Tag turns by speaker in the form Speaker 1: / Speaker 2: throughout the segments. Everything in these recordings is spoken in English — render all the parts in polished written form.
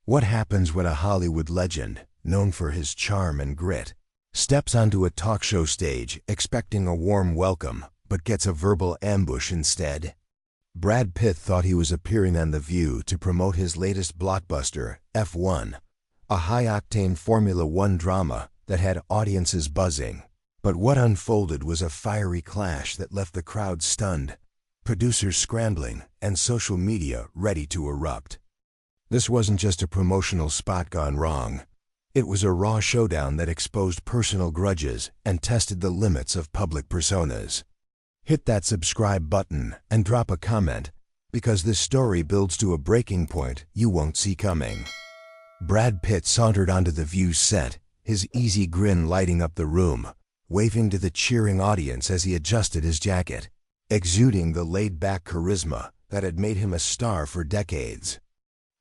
Speaker 1: What happens when a Hollywood legend, known for his charm and grit, steps onto a talk show stage expecting a warm welcome, but gets a verbal ambush instead? Brad Pitt thought he was appearing on The View to promote his latest blockbuster, F1, a high-octane Formula One drama that had audiences buzzing. But what unfolded was a fiery clash that left the crowd stunned, producers scrambling, and social media ready to erupt. This wasn't just a promotional spot gone wrong. It was a raw showdown that exposed personal grudges and tested the limits of public personas. Hit that subscribe button and drop a comment, because this story builds to a breaking point you won't see coming. Brad Pitt sauntered onto The View's set, his easy grin lighting up the room, waving to the cheering audience as he adjusted his jacket, exuding the laid-back charisma that had made him a star for decades.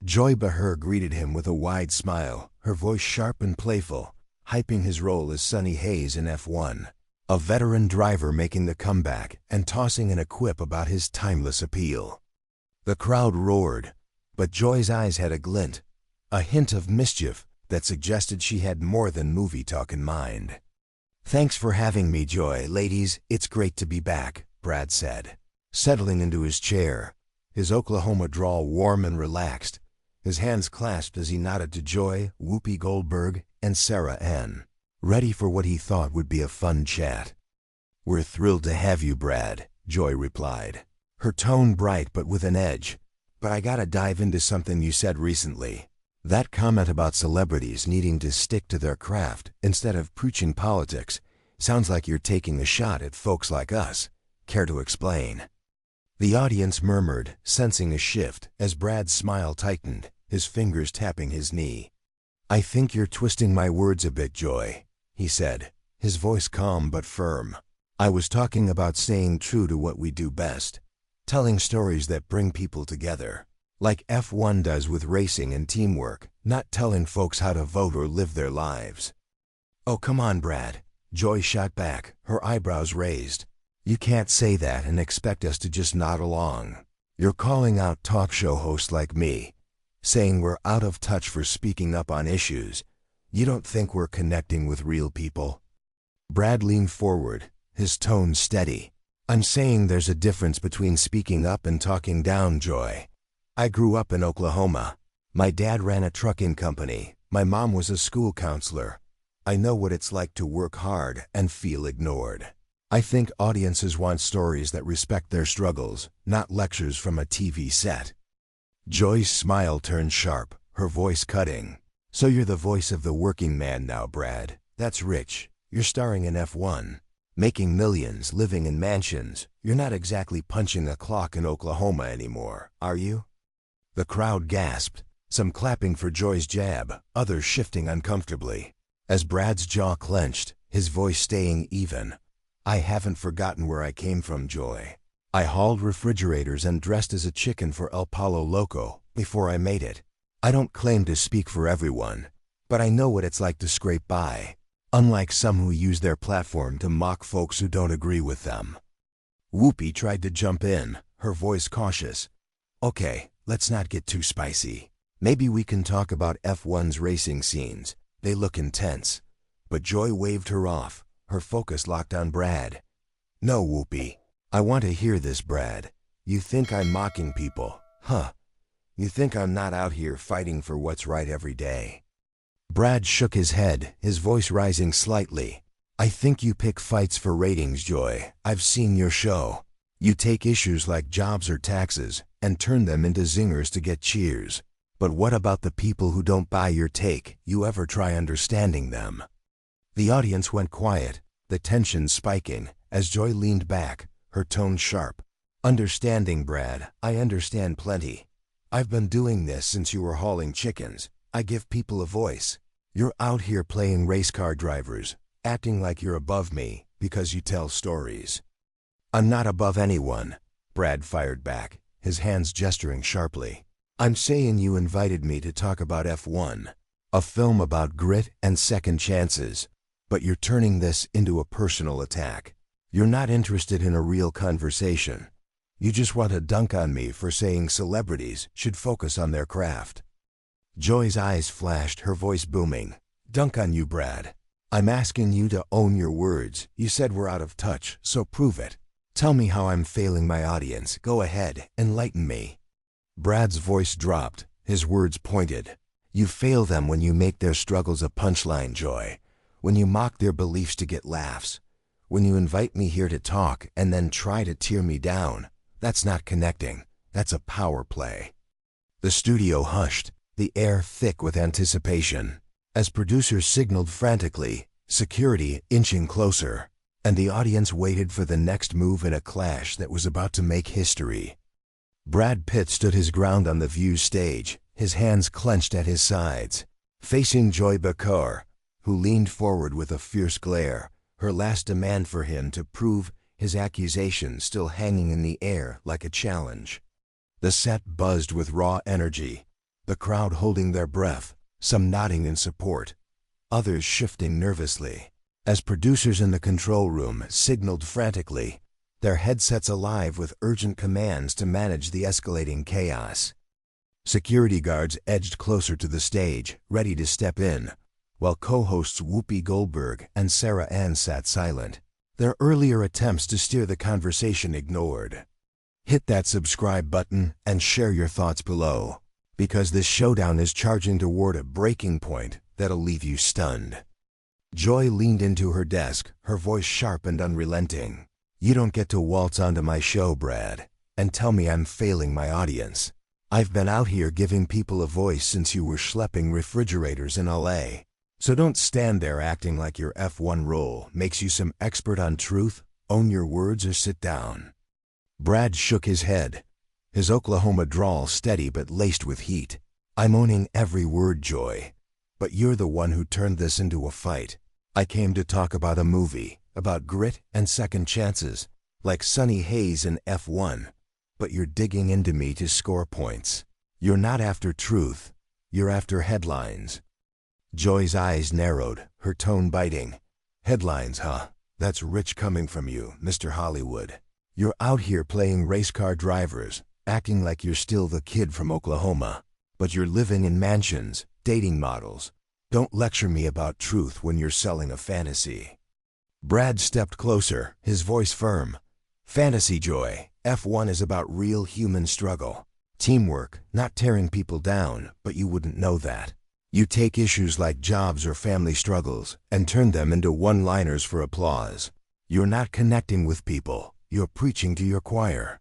Speaker 1: Joy Behar greeted him with a wide smile, her voice sharp and playful, hyping his role as Sonny Hayes in F1, a veteran driver making the comeback and tossing an a quip about his timeless appeal. The crowd roared, but Joy's eyes had a glint, a hint of mischief that suggested she had more than movie talk in mind. "Thanks for having me, Joy. Ladies, it's great to be back," Brad said, settling into his chair, his Oklahoma drawl warm and relaxed, his hands clasped as he nodded to Joy, Whoopi Goldberg, and Sarah Ann, ready for what he thought would be a fun chat. "We're thrilled to have you, Brad," Joy replied, her tone bright but with an edge. "But I gotta dive into something you said recently. That comment about celebrities needing to stick to their craft instead of preaching politics sounds like you're taking a shot at folks like us. Care to explain?" The audience murmured, sensing a shift as Brad's smile tightened, his fingers tapping his knee. "I think you're twisting my words a bit, Joy," he said, his voice calm but firm. "I was talking about staying true to what we do best, telling stories that bring people together, like F1 does with racing and teamwork, not telling folks how to vote or live their lives." "Oh, come on, Brad," Joy shot back, her eyebrows raised. "You can't say that and expect us to just nod along. You're calling out talk show hosts like me, saying we're out of touch for speaking up on issues. You don't think we're connecting with real people?" Brad leaned forward, his tone steady. "I'm saying there's a difference between speaking up and talking down, Joy. I grew up in Oklahoma. My dad ran a trucking company. My mom was a school counselor. I know what it's like to work hard and feel ignored. I think audiences want stories that respect their struggles, not lectures from a TV set." Joy's smile turned sharp, her voice cutting. "So you're the voice of the working man now, Brad. That's rich. You're starring in F1, making millions, living in mansions. You're not exactly punching a clock in Oklahoma anymore, are you?" The crowd gasped, some clapping for Joy's jab, others shifting uncomfortably. As Brad's jaw clenched, his voice staying even, "I haven't forgotten where I came from, Joy. I hauled refrigerators and dressed as a chicken for El Palo Loco before I made it. I don't claim to speak for everyone, but I know what it's like to scrape by, unlike some who use their platform to mock folks who don't agree with them." Whoopi tried to jump in, her voice cautious. "Okay, let's not get too spicy. Maybe we can talk about F1's racing scenes. They look intense." But Joy waved her off, her focus locked on Brad. "No, Whoopi. I want to hear this, Brad. You think I'm mocking people, huh? You think I'm not out here fighting for what's right every day?" Brad shook his head, his voice rising slightly. "I think you pick fights for ratings, Joy. I've seen your show. You take issues like jobs or taxes and turn them into zingers to get cheers. But what about the people who don't buy your take? You ever try understanding them?" The audience went quiet, the tension spiking, as Joy leaned back, her tone sharp. "Understanding, Brad, I understand plenty. I've been doing this since you were hauling chickens. I give people a voice. You're out here playing race car drivers, acting like you're above me because you tell stories." "I'm not above anyone," Brad fired back, his hands gesturing sharply. "I'm saying you invited me to talk about F1, a film about grit and second chances. But you're turning this into a personal attack. You're not interested in a real conversation. You just want to dunk on me for saying celebrities should focus on their craft." Joy's eyes flashed, her voice booming. Dunk on you, Brad. I'm asking you to own your words. You said we're out of touch, so prove it. Tell me how I'm failing my audience. Go ahead, enlighten me. Brad's voice dropped, his words pointed. You fail them when you make their struggles a punchline, Joy. When you mock their beliefs to get laughs. When you invite me here to talk and then try to tear me down. That's not connecting. That's a power play. The studio hushed, the air thick with anticipation. As producers signaled frantically, security inching closer, and the audience waited for the next move in a clash that was about to make history. Brad Pitt stood his ground on the View stage, his hands clenched at his sides, facing Joy Behar, who leaned forward with a fierce glare, her last demand for him to prove his accusation still hanging in the air like a challenge. The set buzzed with raw energy, the crowd holding their breath, some nodding in support, others shifting nervously, as producers in the control room signaled frantically, their headsets alive with urgent commands to manage the escalating chaos. Security guards edged closer to the stage, ready to step in, while co-hosts Whoopi Goldberg and Sarah Ann sat silent, their earlier attempts to steer the conversation ignored. Hit that subscribe button and share your thoughts below, because this showdown is charging toward a breaking point that'll leave you stunned. Joy leaned into her desk, her voice sharp and unrelenting. You don't get to waltz onto my show, Brad, and tell me I'm failing my audience. I've been out here giving people a voice since you were schlepping refrigerators in LA. So don't stand there acting like your F1 role makes you some expert on truth. Own your words or sit down. Brad shook his head, his Oklahoma drawl steady but laced with heat. I'm owning every word, Joy. But you're the one who turned this into a fight. I came to talk about a movie, about grit and second chances, like Sonny Hayes in F1. But you're digging into me to score points. You're not after truth. You're after headlines. Joy's eyes narrowed, her tone biting. Headlines, huh? That's rich coming from you, Mr. Hollywood. You're out here playing race car drivers, acting like you're still the kid from Oklahoma. But you're living in mansions, dating models. Don't lecture me about truth when you're selling a fantasy. Brad stepped closer, his voice firm. Fantasy, Joy. F1 is about real human struggle. Teamwork, not tearing people down, but you wouldn't know that. You take issues like jobs or family struggles and turn them into one-liners for applause. You're not connecting with people. You're preaching to your choir.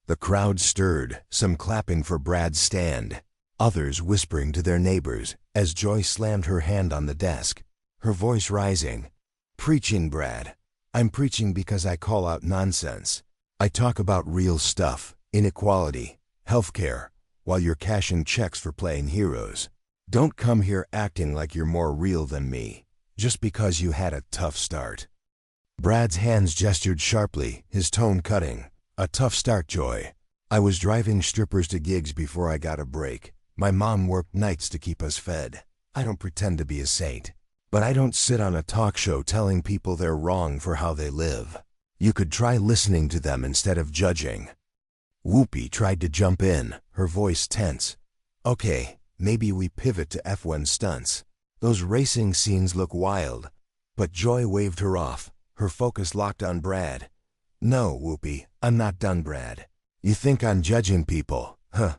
Speaker 1: The crowd stirred, some clapping for Brad's stand, others whispering to their neighbors as Joy slammed her hand on the desk, her voice rising. Preaching, Brad. I'm preaching because I call out nonsense. I talk about real stuff, inequality, healthcare, while you're cashing checks for playing heroes. Don't come here acting like you're more real than me, just because you had a tough start. Brad's hands gestured sharply, his tone cutting. A tough start, Joy. I was driving strippers to gigs before I got a break. My mom worked nights to keep us fed. I don't pretend to be a saint, but I don't sit on a talk show telling people they're wrong for how they live. You could try listening to them instead of judging. Whoopi tried to jump in, her voice tense. Okay, maybe we pivot to F1 stunts. Those racing scenes look wild. But Joy waved her off, her focus locked on Brad. No, Whoopi, I'm not done, Brad. You think I'm judging people, huh?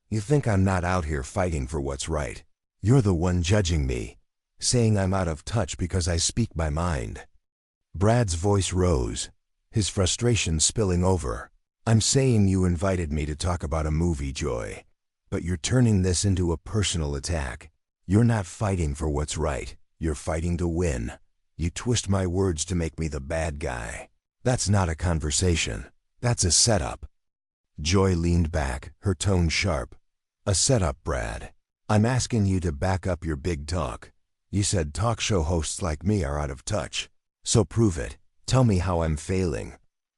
Speaker 1: You think I'm not out here fighting for what's right. You're the one judging me, saying I'm out of touch because I speak my mind. Brad's voice rose, his frustration spilling over. I'm saying you invited me to talk about a movie, Joy, but you're turning this into a personal attack. You're not fighting for what's right. You're fighting to win. You twist my words to make me the bad guy. That's not a conversation. That's a setup. Joy leaned back, her tone sharp. A setup, Brad. I'm asking you to back up your big talk. You said talk show hosts like me are out of touch. So prove it. Tell me how I'm failing.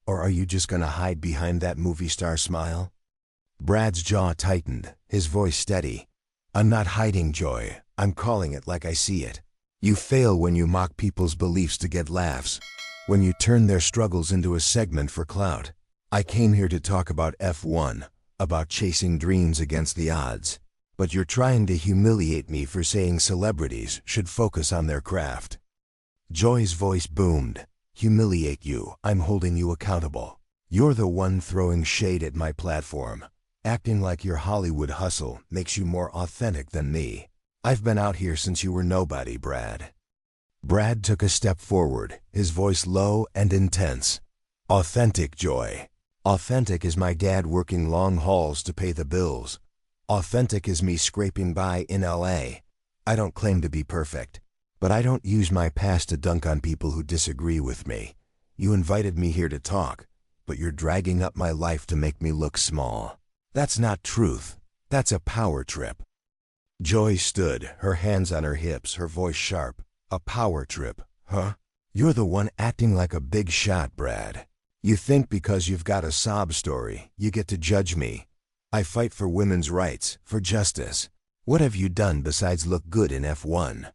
Speaker 1: Or are you just gonna hide behind that movie star smile? Brad's jaw tightened, his voice steady. I'm not hiding, Joy. I'm calling it like I see it. You fail when you mock people's beliefs to get laughs, when you turn their struggles into a segment for clout. I came here to talk about F1, about chasing dreams against the odds. But you're trying to humiliate me for saying celebrities should focus on their craft. Joy's voice boomed. Humiliate you? I'm holding you accountable. You're the one throwing shade at my platform. Acting like your Hollywood hustle makes you more authentic than me. I've been out here since you were nobody, Brad. Brad took a step forward, his voice low and intense. Authentic, Joy. Authentic is my dad working long hauls to pay the bills. Authentic is me scraping by in LA. I don't claim to be perfect, but I don't use my past to dunk on people who disagree with me. You invited me here to talk, but you're dragging up my life to make me look small. That's not truth. That's a power trip. Joy stood, her hands on her hips, her voice sharp. A power trip, huh? You're the one acting like a big shot, Brad. You think because you've got a sob story, you get to judge me. I fight for women's rights, for justice. What have you done besides look good in F1?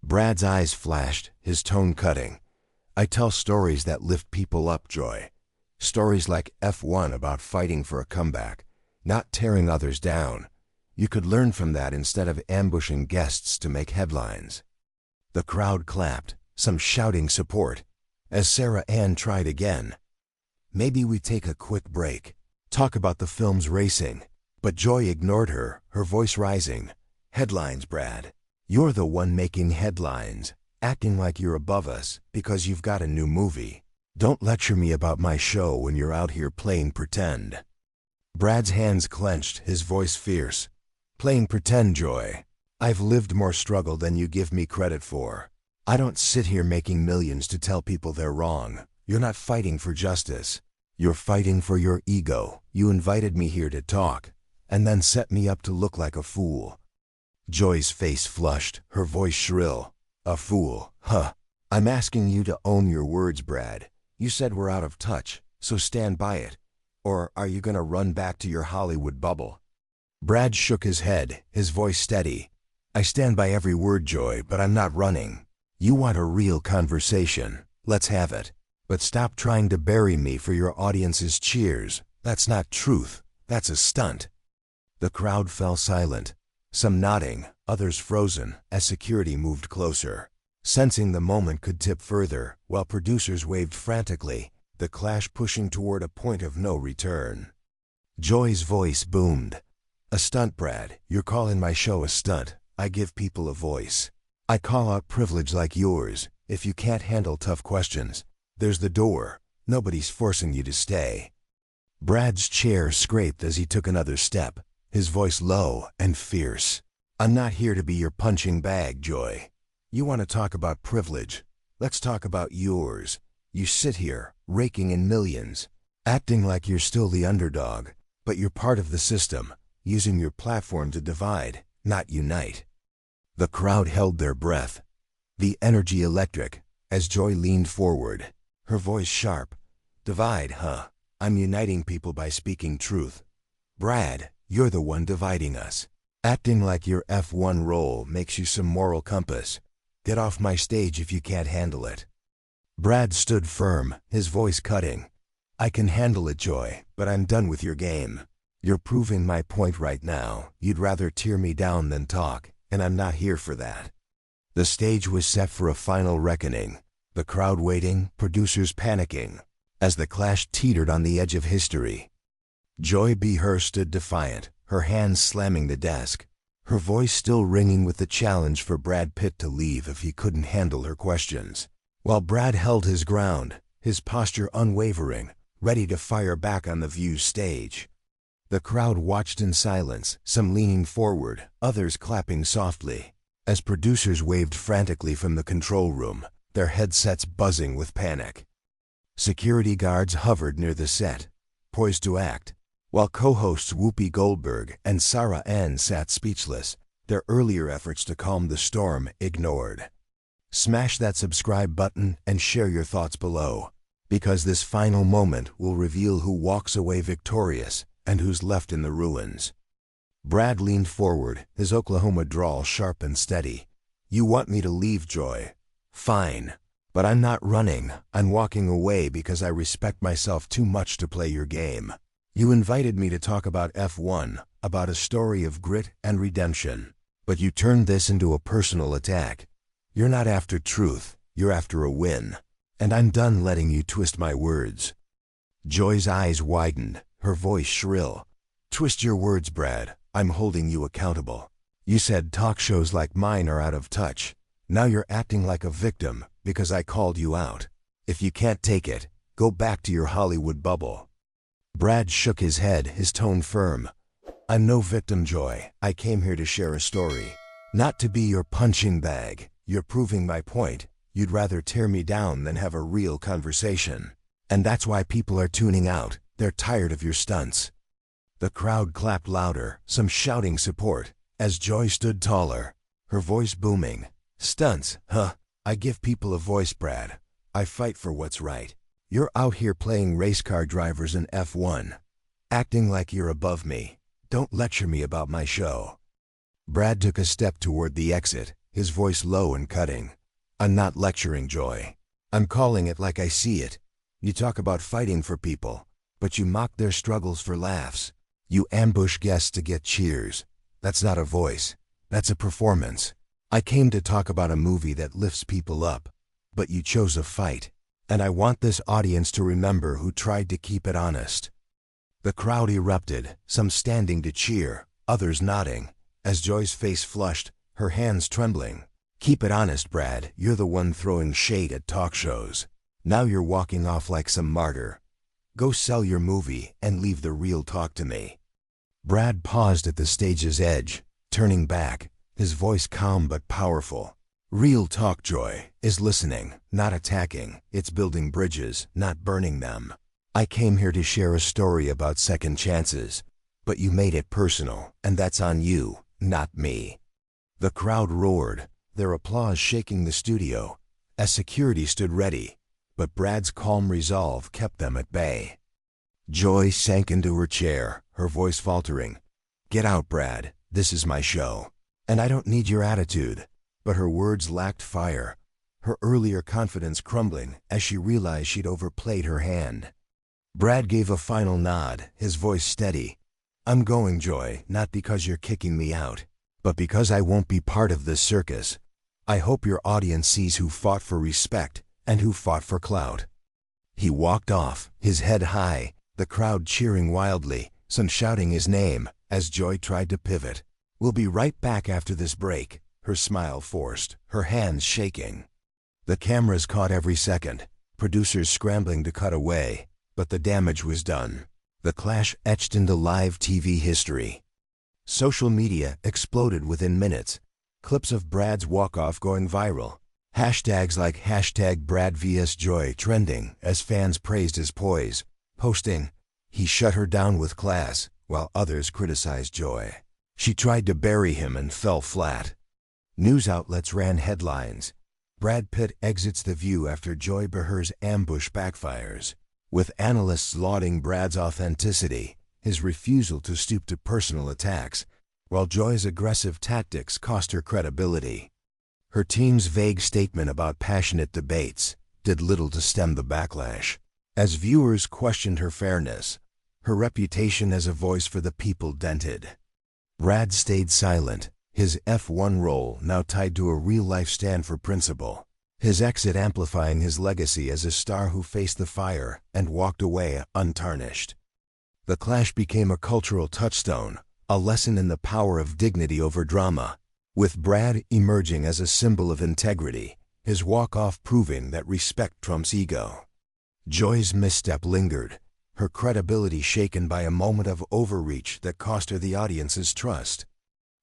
Speaker 1: Brad's eyes flashed, his tone cutting. I tell stories that lift people up, Joy. Stories like F1 about fighting for a comeback, not tearing others down. You could learn from that instead of ambushing guests to make headlines. The crowd clapped, some shouting support, as Sarah Ann tried again. Maybe we take a quick break, talk about the film's racing. But Joy ignored her, her voice rising. Headlines, Brad. You're the one making headlines, acting like you're above us because you've got a new movie. Don't lecture me about my show when you're out here playing pretend. Brad's hands clenched, his voice fierce. Playing pretend, Joy. I've lived more struggle than you give me credit for. I don't sit here making millions to tell people they're wrong. You're not fighting for justice. You're fighting for your ego. You invited me here to talk, and then set me up to look like a fool. Joy's face flushed, her voice shrill. A fool, huh? I'm asking you to own your words, Brad. You said we're out of touch, so stand by it. Or are you gonna run back to your Hollywood bubble? Brad shook his head, his voice steady. I stand by every word, Joy, but I'm not running. You want a real conversation. Let's have it. But stop trying to bury me for your audience's cheers. That's not truth. That's a stunt. The crowd fell silent, some nodding, others frozen, as security moved closer. Sensing the moment could tip further, while producers waved frantically, the clash pushing toward a point of no return. Joy's voice boomed. A stunt, Brad. You're calling my show a stunt. I give people a voice. I call out privilege like yours. If you can't handle tough questions, there's the door. Nobody's forcing you to stay. Brad's chair scraped as he took another step, his voice low and fierce. I'm not here to be your punching bag, Joy. You want to talk about privilege? Let's talk about yours. You sit here, raking in millions, acting like you're still the underdog, but you're part of the system, using your platform to divide, not unite. The crowd held their breath, the energy electric, as Joy leaned forward, her voice sharp. Divide, huh? I'm uniting people by speaking truth. Brad, you're the one dividing us. Acting like your F1 role makes you some moral compass. Get off my stage if you can't handle it. Brad stood firm, his voice cutting. I can handle it, Joy, but I'm done with your game. You're proving my point right now. You'd rather tear me down than talk, and I'm not here for that. The stage was set for a final reckoning, the crowd waiting, producers panicking, as the clash teetered on the edge of history. Joy Behar stood defiant, her hands slamming the desk, her voice still ringing with the challenge for Brad Pitt to leave if he couldn't handle her questions. While Brad held his ground, his posture unwavering, ready to fire back on the View's stage. The crowd watched in silence, some leaning forward, others clapping softly, as producers waved frantically from the control room, their headsets buzzing with panic. Security guards hovered near the set, poised to act, while co-hosts Whoopi Goldberg and Sarah Ann sat speechless, their earlier efforts to calm the storm ignored. Smash that subscribe button and share your thoughts below, because this final moment will reveal who walks away victorious and who's left in the ruins. Brad leaned forward, his Oklahoma drawl sharp and steady. You want me to leave, Joy? Fine. But I'm not running. I'm walking away because I respect myself too much to play your game. You invited me to talk about F1, about a story of grit and redemption. But you turned this into a personal attack. You're not after truth, you're after a win. And I'm done letting you twist my words. Joy's eyes widened, her voice shrill. Twist your words, Brad. I'm holding you accountable. You said talk shows like mine are out of touch. Now you're acting like a victim because I called you out. If you can't take it, go back to your Hollywood bubble. Brad shook his head, his tone firm. I'm no victim, Joy. I came here to share a story. Not to be your punching bag. You're proving my point. You'd rather tear me down than have a real conversation. And that's why people are tuning out. They're tired of your stunts. The crowd clapped louder, some shouting support, as Joy stood taller, her voice booming. Stunts, huh? I give people a voice, Brad. I fight for what's right. You're out here playing race car drivers in F1, acting like you're above me. Don't lecture me about my show. Brad took a step toward the exit, his voice low and cutting. I'm not lecturing, Joy. I'm calling it like I see it. You talk about fighting for people, but you mock their struggles for laughs. You ambush guests to get cheers. That's not a voice. That's a performance. I came to talk about a movie that lifts people up, but you chose a fight. And I want this audience to remember who tried to keep it honest. The crowd erupted, some standing to cheer, others nodding, as Joy's face flushed, her hands trembling. Keep it honest, Brad. You're the one throwing shade at talk shows. Now you're walking off like some martyr. Go sell your movie and leave the real talk to me. Brad paused at the stage's edge, turning back, his voice calm but powerful. Real talk, Joy, is listening, not attacking. It's building bridges, not burning them. I came here to share a story about second chances, but you made it personal, and that's on you, not me. The crowd roared, their applause shaking the studio, as security stood ready, but Brad's calm resolve kept them at bay. Joy sank into her chair, her voice faltering. Get out, Brad. This is my show. And I don't need your attitude. But her words lacked fire, her earlier confidence crumbling as she realized she'd overplayed her hand. Brad gave a final nod, his voice steady. I'm going, Joy, not because you're kicking me out, but because I won't be part of this circus. I hope your audience sees who fought for respect and who fought for clout. He walked off, his head high, the crowd cheering wildly, some shouting his name, as Joy tried to pivot. We'll be right back after this break. Her smile forced, her hands shaking. The cameras caught every second, producers scrambling to cut away, but the damage was done. The clash etched into live TV history. Social media exploded within minutes, clips of Brad's walk-off going viral. Hashtags like #BradVSJoy trending as fans praised his poise, posting, "He shut her down with class," while others criticized Joy. She tried to bury him and fell flat. News outlets ran headlines. Brad Pitt exits The View after Joy Behar's ambush backfires, with analysts lauding Brad's authenticity, his refusal to stoop to personal attacks, while Joy's aggressive tactics cost her credibility. Her team's vague statement about passionate debates did little to stem the backlash. As viewers questioned her fairness, her reputation as a voice for the people dented. Brad stayed silent, his F1 role now tied to a real-life stand for principle, his exit amplifying his legacy as a star who faced the fire and walked away untarnished. The clash became a cultural touchstone, a lesson in the power of dignity over drama, with Brad emerging as a symbol of integrity, his walk-off proving that respect trumps ego. Joy's misstep lingered, her credibility shaken by a moment of overreach that cost her the audience's trust.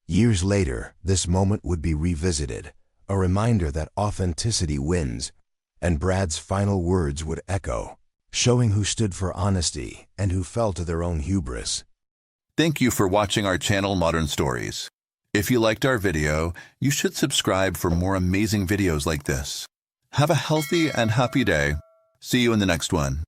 Speaker 1: Years later, this moment would be revisited, a reminder that authenticity wins, and Brad's final words would echo, showing who stood for honesty and who fell to their own hubris.
Speaker 2: Thank you for watching our channel Modern Stories. If you liked our video, you should subscribe for more amazing videos like this. Have a healthy and happy day. See you in the next one.